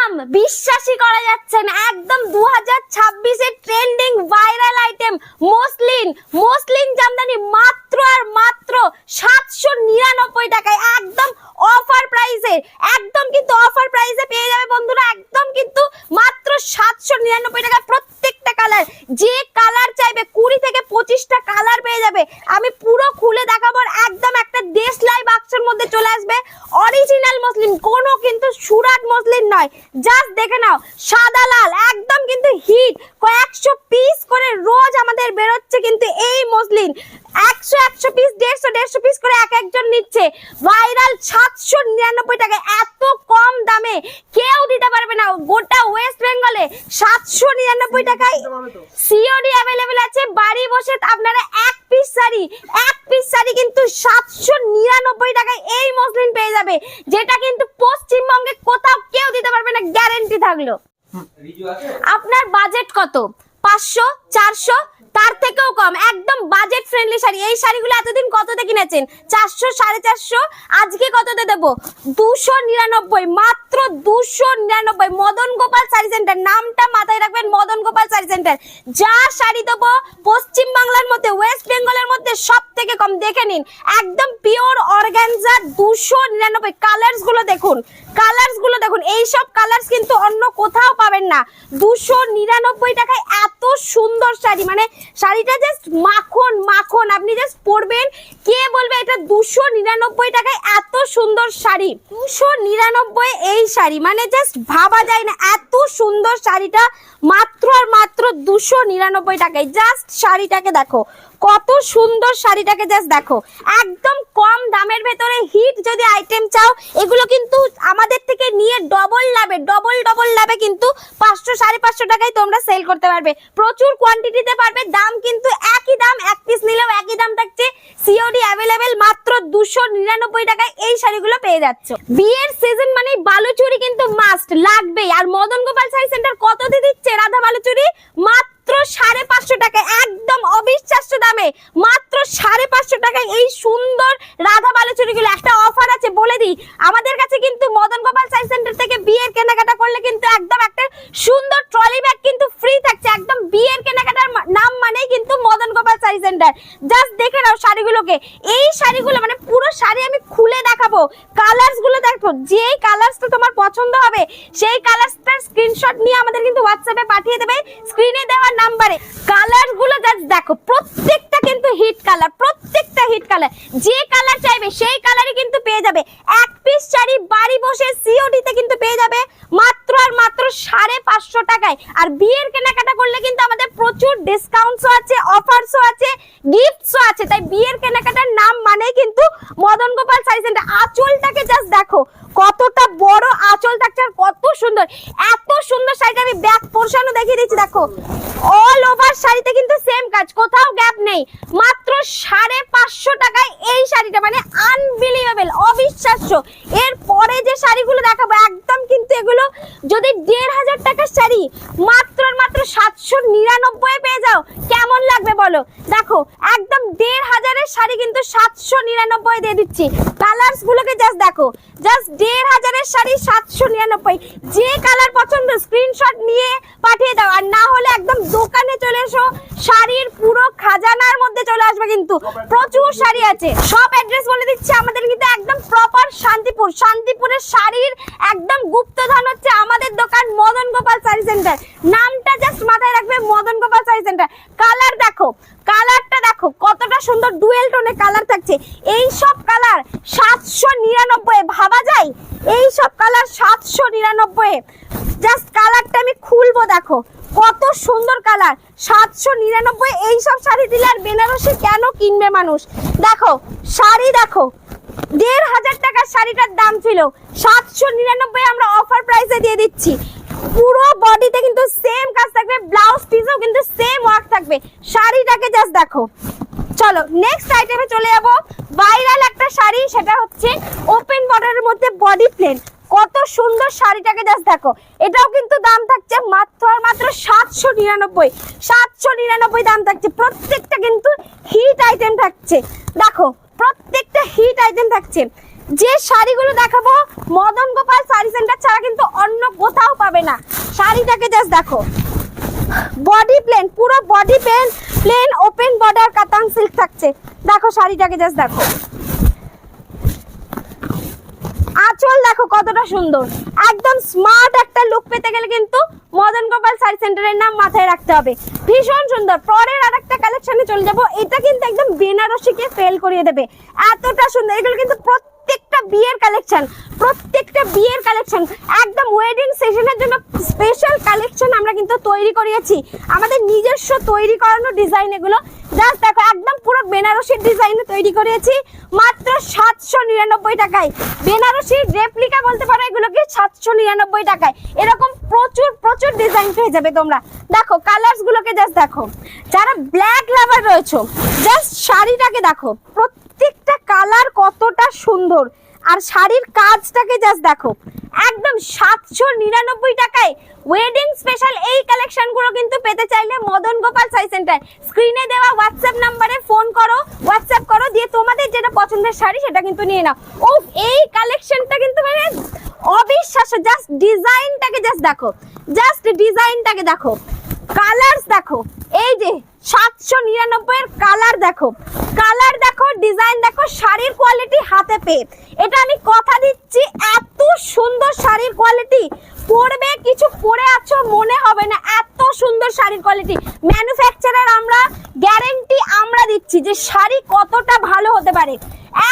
দাম বিশ্বাসই করা যাচ্ছে না, একদম 2026 এর trending viral item muslin Jamdani মাত্র আর মাত্র 799 টাকায়, একদম অফার প্রাইসে, একদম কিন্তু অফার প্রাইসে পেয়ে যাবে বন্ধুরা, একদম কিন্তু মাত্র 799 টাকা। প্রত্যেকটা কালার, যে কালার চাইবে 20 থেকে 25টা কালার পেয়ে যাবে। আমি পুরো খুলে দেখাবো, একদম একটা দেশলাই বাক্সের মধ্যে চলে আসবে। অরিজিনাল মসলিন, কোনো কিন্তু সুরাট মসলিন নয়, জাস্ট দেখে নাও সাদা লাল, একদম কিন্তু হিট। কয়েকশো পিস করে রোজ আমাদের বেরোচ্ছে কিন্তু এই মসলিন, 100 পিস 150 পিস করে এক একজন নিচ্ছে। ভাইরাল 799 টাকায়, এত কম দামে কেউ দিতে পারবে না গোটা ওয়েস্ট বেঙ্গলে। 799 টাকায় সিওডি অ্যাভেলেবেল আছে। বাড়ি বসে আপনারা এক পিস শাড়ি কিন্তু 799 টাকায় এই মসলিন পেয়ে যাবে, যেটা কিন্তু পশ্চিমবঙ্গে কোথাও কেউ দিতে পারবে না, গ্যারান্টি থাকলো। আপনার বাজেট কত? 500, 400, তার থেকেও কম, একদম বাজেট ফ্রেন্ডলি শাড়ি। এই শাড়িগুলো এতদিন কততে কিনেছেন? 400, 450, আজকে কততে দেবো? 299, মাত্র 299। মদন গোপাল শাড়ি সেন্টার, নামটা মাথায় রাখবেন, মদন গোপাল শাড়ি সেন্টার। যা শাড়ি দেবো পশ্চিম বাংলার মধ্যে, ওয়েস্ট বেঙ্গলের মধ্যে সব থেকে কম। দেখে নিন, একদম পিওর অর্গানজা, 299। কালার্স গুলো দেখুন, এইসব কালার্স কিন্তু অন্য কোথাও পাবেন না। 299 টাকায় এত সুন্দর শাড়ি, মানে শাড়িটা জাস্ট মাখন, আপনি জাস্ট পরবেন, কে বলবে এটা 299 টাকায় এত সুন্দর শাড়ি। 299 এই শাড়ি, মানে জাস্ট ভাবা যায় না, এত সুন্দর শাড়িটা মাত্র আর মাত্র 299 টাকায়। জাস্ট শাড়িটাকে দেখো, কত সুন্দর শাড়িটাকে জাস্ট দেখো, একদম কম দামের ভেতরে হিট যদি আইটেম চাও, এগুলো কিন্তু আমাদের থেকে নিয়ে ডবল লাভে কিন্তু 500, 550 টাকায় তোমরা সেল করতে পারবে। প্রচুর কোয়ান্টিটিতে পারবে, দাম কিন্তু একই দাম, এক পিস নিলেও একই দাম থাকছে। সিওডি অ্যাভেলেবেল, মাত্র 299 টাকায় এই শাড়িগুলো পেয়ে যাচ্ছে। বিয়ের সিজন মানে বালুচুরি কিন্তু মাস্ট লাগবেই। আর মদন গোপাল শাড়ি সেন্টার কত দিয়ে দিচ্ছে রাধা বালুচুরি? মাত্র 550 টাকায়, একদম অবিশ্বাস্য দামে, মাত্র 550 টাকায় এই সুন্দর রাধা বালুচুরিগুলো। একটা অফার আছে বলে দিই, আমাদের কাছে কিন্তু মদন গোপাল শাড়ি সেন্টার থেকে বিয়ের কেনাকাটা করলে কিন্তু একদম একটা সুন্দর ট্রলি ব্যাগ কিন্তু ফ্রি থাকছে। একদম বিয়ের কেনাকাটার নাম মানেই কিন্তু মদন গোপাল শাড়ি সেন্টার। জাস্ট দেখে নাও শাড়িগুলোকে, এই শাড়িগুলো মানে পুরো শাড়ি আমি খুলে দেখাবো, কালার্স গুলো দেখো, যেই কালার্সটা তোমার পছন্দ হবে সেই কালার্সটার স্ক্রিনশট নিয়ে আমাদের কিন্তু হোয়াটসঅ্যাপে পাঠিয়ে দেবে, স্ক্রিনে দেওয়া নাম্বারে। কালার গুলো জাস্ট দেখো, প্রত্যেকটা কিন্তু হিট কালার, যে কালার চাইবে সেই কালারই কিন্তু পেয়ে যাবে। এক পিস শাড়ি বাড়ি বসে সিওডি তে কিন্তু পেয়ে যাবে মাত্র আর মাত্র 550 টাকায়। আর বিয়ের কেনাকাটা করলে কিন্তু আমাদের প্রচুর ডিসকাউন্টসও আছে, অফারসও আছে, গিফটসও আছে। তাই বিয়ের কেনাকাটার নাম মানে কিন্তু মদন গোপাল শাড়ি সেন্টার। আঁচলটাকে জাস্ট দেখো, কতটা বড় আঁচল থাকছে, আর কত সুন্দর, এত সুন্দর শাড়িটা আমি ব্যাক পোরশনও দেখিয়ে দিচ্ছি। দেখো অল ওভার শাড়িতে কিন্তু সেম কাজ, কোথাও গ্যাপ নেই। মাত্র 550 টাকায় এই শাড়িটা, মানে আনবিলিভেবল, অবিশ্বাস্য। এর পরে যে শাড়িগুলো দেখাবো একদম কিন্তু এগুলো যদি 1500 টাকার শাড়ি মাত্র 799 পেয়ে যাও, কেমন লাগবে বলো? দেখো একদম 1500 এর শাড়ি কিন্তু 799 দিয়ে দিচ্ছি। কালার্স গুলোকে জাস্ট দেখো, জাস্ট 1500 এর শাড়ি 799। যে কালার পছন্দ স্ক্রিনশট নিয়ে পাঠিয়ে দাও, আর না হলে একদম দোকানে চলে এসো, শাড়ির পুরো খাজানার মধ্যে চলে আসবে। কিন্তু প্রচুর শাড়ি আছে, সব অ্যাড্রেস বলে দিচ্ছি। আমাদের কিন্তু একদম প্রপার শান্তিপুরের শাড়ির একদম গুপ্তধন হচ্ছে আমাদের দোকান মদন গোপাল শাড়ি সেন্টার। নামটা জাস্ট মাথায় রাখবে, মদন গোপাল শাড়ি সেন্টার। কালার দেখো, কালারটা দেখো কতটা সুন্দর, ডুয়েল টোনে কালার থাকছে। এই সব কালার 799, ভাবা যায়? এই সব কালার 799। জাস্ট কালারটা আমি খুলবো, দেখো কত সুন্দর কালার, 799। এই সব শাড়ি দিলে আর বেনারসি কেন কিনবে মানুষ? দেখো শাড়ি দেখো, 1500 টাকার শাড়িটার দাম ছিল 799, আমরা অফার প্রাইসে দিয়ে দিচ্ছি। পুরো বডিতে কিন্তু সেম কাজ থাকবে, ব্লাউজ পিসও কিন্তু সেম ওয়ার্ক থাকবে। শাড়িটাকে জাস্ট দেখো। চলো নেক্সট আইটেমে চলে যাবো। ভাইরাল একটা শাড়ি, সেটা হচ্ছে ওপেন বর্ডারের মধ্যে বডি প্লেন। কত সুন্দর শাড়িটাকে জাস্ট দেখো, এটাও কিন্তু দাম থাকছে মাত্র আর মাত্র 799 দাম থাকছে। প্রত্যেকটা কিন্তু হিট আইটেম থাকছে, দেখো প্রত্যেকটা হিট আইটেম থাকছে। যে শাড়িগুলো দেখাবো মদন গোপাল শাড়ি সেন্টার ছাড়া কিন্তু অন্য কোথাও হবে না। শাড়িটাকে জাস্ট দেখো, বডি প্লেন, পুরো বডি প্লেন ওপেন বর্ডার কাতান সিল্ক থাকছে। দেখো শাড়িটাকে জাস্ট দেখো, আঁচল দেখো কতটা সুন্দর। একদম স্মার্ট একটা লুক পেতে গেলে কিন্তু মদন গোপাল শাড়ি সেন্টারের নাম মাথায় রাখতে হবে। ভীষণ সুন্দর। পরের আরেকটা কালেকশনে চলে যাব, এটা কিন্তু একদম বেনারসিকে ফেল করিয়ে দেবে, এতটা সুন্দর। এগুলো কিন্তু প্রত্যেকটা বিয়ের কালেকশন, প্রত্যেকটা বিয়ের কালেকশন, একদম ওয়েডিং সেশনের জন্য স্পেশাল কালেকশন আমরা কিন্তু তৈরি করিয়েছি, আমাদের নিজস্ব তৈরি করানো ডিজাইন। এগুলো জাস্ট দেখো, একদম পুরো বেনারসির ডিজাইনে তৈরি করিয়েছি মাত্র 799 টাকায়। বেনারসির রেপ্লিকা বলতে পারো এগুলোকে, 799 টাকায়। এরকম প্রচুর প্রচুর ডিজাইন পেয়ে যাবে তোমরা। দেখো কালার্স গুলোকে জাস্ট দেখো, যারা ব্ল্যাক লাভার রয়েছে জাস্ট শাড়িটাকে দেখো, প্রত্যেকটা কালার কতটা সুন্দর। আর শাড়ির কাজটাকে জাস্ট দেখো, একদম 799 টাকায় ওয়েডিং স্পেশাল এই কালেকশন গুলো কিন্তু পেতে চাইলে মদন গোপাল শাড়ি সেন্টার স্ক্রিনে দেওয়া হোয়াটসঅ্যাপ নাম্বারে ফোন করো, হোয়াটসঅ্যাপ করো, দিয়ে তোমাদের যেটা পছন্দের শাড়ি সেটা কিন্তু নিয়ে নাও। ও এই কালেকশনটা কিন্তু মানে অবিশ্বাস্য। জাস্ট ডিজাইনটাকে জাস্ট দেখো, জাস্ট ডিজাইনটাকে দেখো, কালারস দেখো, এই যে 799 এর কালার দেখো, কালার দেখো, ডিজাইন দেখো, শাড়ির কোয়ালিটি হাতে পেয়ে। এটা আমি কথা দিচ্ছি, এত সুন্দর শাড়ির কোয়ালিটি, পরবে কিছু পরে আছো মনে হবে না, এত সুন্দর শাড়ির কোয়ালিটি। ম্যানুফ্যাকচারার আমরা গ্যারান্টি আমরা দিচ্ছি যে শাড়ি কতটা ভালো হতে পারে।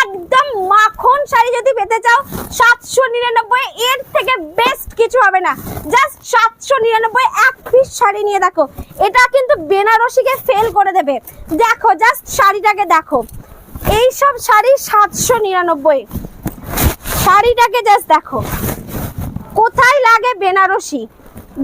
একদম মাখন শাড়ি যদি পেতে চাও 799, এর থেকে বেস্ট কিছু হবে না। জাস্ট 799 এক পিস শাড়ি নিয়ে দেখো, এটা কিন্তু বেনারসিকে ফেল করে দেবে। দেখো জাস্ট শাড়িটাকে দেখো, এই সব শাড়ি 799, শাড়িটাকে জাস্ট দেখো, কোথায় লাগে বেনারসি।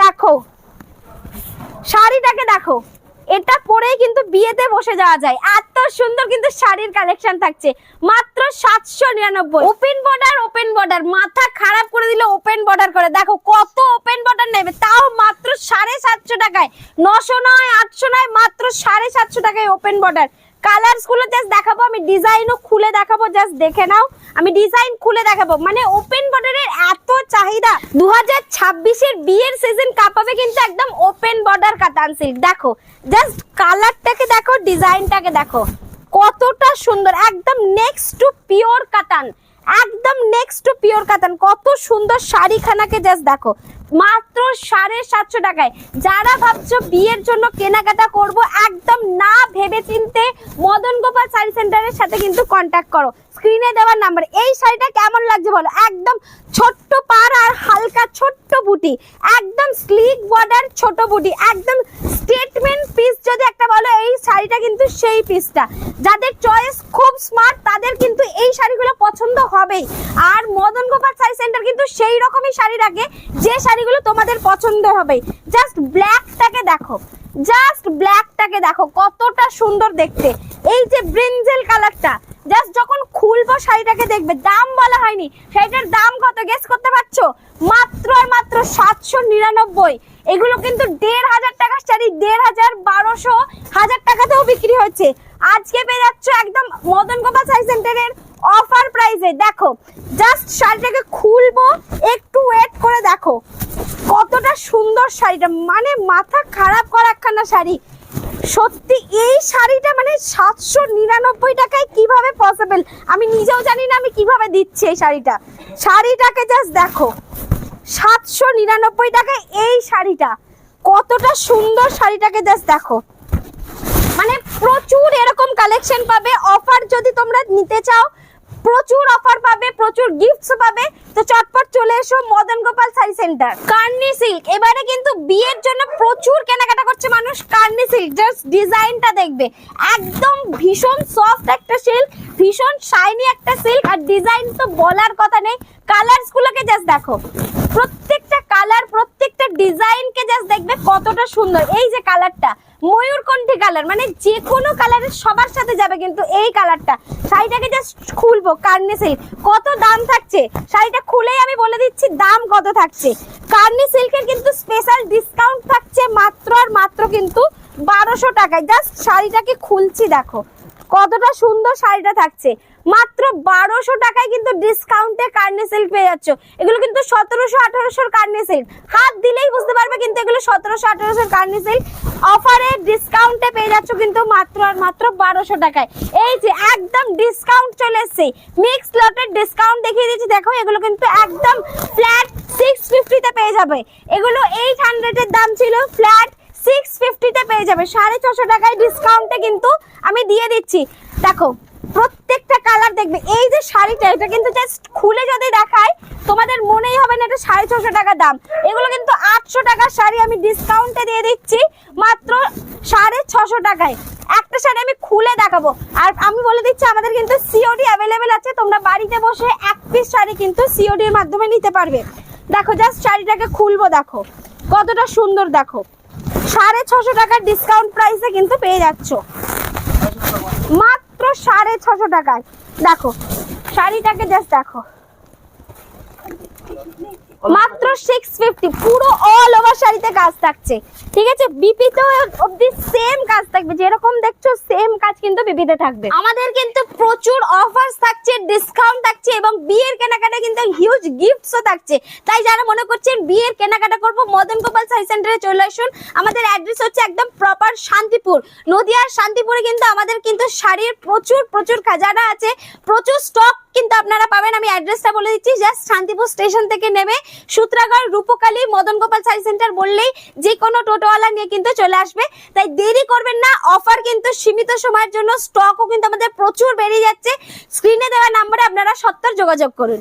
দেখো শাড়িটাকে দেখো, এটা পরেই কিন্তু বিয়েতে বসে যাওয়া যায়, এত সুন্দর কিন্তু শাড়ির কালেকশন থাকছে মাত্র 799। ওপেন বর্ডার, ওপেন বর্ডার, মাথা খারাপ করে দিলে ওপেন বর্ডার করে। দেখো কত ওপেন বর্ডার নেবে, তাও মাত্র 750 টাকায়। 900 নয়, 800 নয়, মাত্র 750 টাকায় ওপেন বর্ডার। কালারস গুলো জাস্ট দেখাবো, আমি ডিজাইনও খুলে দেখাবো, জাস্ট দেখে নাও, আমি ডিজাইন খুলে দেখাবো। মানে ওপেন বর্ডারের এত চাহিদা, 2026 এর বিয়ের সিজন কাঁপাবে কিন্তু একদম ওপেন বর্ডার কাতান সিল্ক। দেখো জাস্ট কালারটাকে দেখো, ডিজাইনটাকে দেখো, কতটা সুন্দর, একদম নেক্সট টু পিওর কাতান, একদম নেক্সট টু পিওর কাতান। কত সুন্দর শাড়িখানাকে জাস্ট দেখো, মাত্র 750 টাকায়। যারা ভাবছো বিয়ের জন্য কেনাকাটা করব, একদম না ভেবে চিনতে মদন গোপাল শাড়ি সেন্টারের সাথে কিন্তু কন্ট্যাক্ট করো, স্ক্রিনে দেওয়ার নাম্বার। এই শাড়িটা কেমন লাগছে বলো, একদম ছোট্ট পার আর হালকা ছোট্ট বুটি, একদম স্লিক বর্ডার ছোট বুটি, একদম স্টেটমেন্ট পিস যদি একটা বলো, এই শাড়িটা কিন্তু সেই পিসটা। যাদের চয়েস খুব স্মার্ট তাদের কিন্তু এই শাড়িগুলো পছন্দ হবেই। আর মদন গোপাল শাড়ি সেন্টার কিন্তু সেই রকমই শাড়ি রাখে যে শাড়িগুলো তোমাদের পছন্দ হবে। জাস্ট ব্ল্যাকটাকে দেখো, জাস্ট ব্ল্যাকটাকে দেখো, কতটা সুন্দর দেখতে। এই যে ব্রিঞ্জেল কালারটা, জাস্ট যখন খুলবো শাড়িটাকে দেখবে। দাম বলা হয়নি, শাড়িটার দাম কত গেস করতে পারছো? মাত্র আর মাত্র 799। এগুলো কিন্তু 1500 টাকার শাড়ি, 1500, 1200, 1000 টাকাতেও বিক্রি হচ্ছে। আজকে পেয়ে যাচ্ছ একদম মদন গোপাল শাড়ি সেন্টারের অফার প্রাইসে। দেখো জাস্ট শাড়িটাকে খুলবো, একটু ওয়েট করে দেখো কতটা সুন্দর শাড়িটা, মানে মাথা খারাপ করা একখানা শাড়ি। সত্যি এই শাড়িটা মানে 799 টাকায় কিভাবে পসিবল, আমি নিজেও জানি না আমি কিভাবে দিচ্ছি এই শাড়িটা। শাড়িটাকে জাস্ট দেখো, 799 টাকায় এই শাড়িটা, কতটা সুন্দর শাড়িটাকে জাস্ট দেখো। মানে প্রচুর এরকম কালেকশন পাবে। অফার যদি তোমরা নিতে চাও, প্রচুর অফার পাবে, প্রচুর গিফটস পাবে। তো চটপট চলে এসো Madan Gopal sari centre. Carney silk, এবারে কিন্তু বিয়ের জন্য প্রচুর কেনাকাটা করছে মানুষ। কার্নি সিল্ক, জাস্ট ডিজাইনটা দেখবে, একদম ভীষণ সফট একটা সিল্ক, ভীষণ শাইনি একটা সিল্ক। আর ডিজাইন তো বলার কথা নেই। কালারস গুলোকে জাস্ট দেখো, প্রত্যেকটা কালার, প্রত্যেকটা ডিজাইনকে জাস্ট দেখবে কতটা সুন্দর। এই যে কালারটা ময়ূরকণ্ঠী কালার, মানে যে কোনো কালারের সবার সাথে যাবে কিন্তু এই কালারটা। শাড়িটাকে জাস্ট খুলবো, কার্নি সিল্ক, কত দাম থাকছে শাড়িটা খুলেই আমি বলে দিচ্ছি দাম কত থাকছে। কার্নি সিল্কের কিন্তু স্পেশাল ডিসকাউন্ট থাকছে মাত্র আর মাত্র কিন্তু 1200 টাকায়। জাস্ট শাড়িটাকে খুলছি, দেখো কতটা সুন্দর শাড়িটা থাকছে মাত্র 1200 টাকায় কিন্তু ডিসকাউন্টে কার্নি সিল্ক পেয়ে যাচ্ছ। এগুলো কিন্তু 1700-1800 কার্নি সিল্ক, হাত দিলেই বুঝতে পারবে কিন্তু এগুলো 1700-1800 কার্নি সিল্ক অফারে ডিসকাউন্টে পেয়ে যাচ্ছ কিন্তু মাত্র আর মাত্র 1200 টাকায়। এই যে একদম ডিসকাউন্ট চলে এসেছে, মিক্স লটের ডিসকাউন্ট দেখিয়ে দিচ্ছি, দেখো এগুলো কিন্তু একদম ফ্ল্যাট 650 তে পেয়ে যাবে। এগুলো 800 এর দাম ছিল, ফ্ল্যাট 650 তে পেয়ে যাবে। 650 টাকায় ডিসকাউন্টে কিন্তু আমি দিয়ে দিচ্ছি। দেখো প্রত্যেকটা কালার দেখবে। এই যে শাড়িটা, এটা কিন্তু জাস্ট খুলে যদি দেখায় তোমাদের মনেই হবে না এটা 650 টাকা দাম। এগুলো কিন্তু 800 টাকার শাড়ি আমি ডিসকাউন্টে দিয়ে দিচ্ছি মাত্র 650 টাকায়। একটা শাড়ি আমি খুলে দেখাবো, আর আমি বলে দিচ্ছি আমাদের কিন্তু সিওডি অ্যাভেলেবেল আছে। তোমরা বাড়িতে বসে এক পিস শাড়ি কিন্তু সিওডির মাধ্যমে নিতে পারবে। দেখো জাস্ট শাড়িটাকে খুলবো, দেখো কতটা সুন্দর, দেখো 650 টাকার ডিসকাউন্ট প্রাইসে কিন্তু পেয়ে যাচ্ছ মাত্র 650 টাকায়। দেখো শাড়িটাকে জাস্ট দেখো, মাত্র 650, পুরো অল ওভার শাড়িতে কাজ থাকছে, ঠিক আছে। বিপিতে অবধি সেম কাজ থাকবে, যেরকম দেখছো সেম কাজ কিন্তু বিপিতে থাকবে। আমাদের কিন্তু প্রচুর অফার্স থাকছে, ডিসকাউন্ট থাকছে এবং বিয়ের কেনাকাটা কিন্তু হিউজ গিফটসও থাকছে। তাই যারা মনে করছেন বিয়ের কেনাকাটা করবো, মদন গোপাল শাড়ি সেন্টারে চলে আসুন। আমাদের অ্যাড্রেস হচ্ছে একদম প্রপার শান্তিপুর, নদিয়ার শান্তিপুরে কিন্তু আমাদের কিন্তু শাড়ির প্রচুর খাজানা আছে, প্রচুর স্টক কিন্তু আপনারা পাবেন। আমি অ্যাড্রেসটা বলে দিচ্ছি, জাস্ট শান্তিপুর স্টেশন থেকে নেমে সূত্রাগড়, রূপকালী, মদন গোপাল শাড়ি সেন্টার বললেই যে কোনো টোটোওয়ালা নিয়ে কিন্তু চলে আসবে। তাই দেরি করবেন না, অফার কিন্তু সীমিত সময়ের জন্য, স্টকও কিন্তু আমাদের প্রচুর বেরিয়ে যাচ্ছে। স্ক্রিনে দেওয়া নাম্বারে আপনারা সত্তর যোগাযোগ করুন।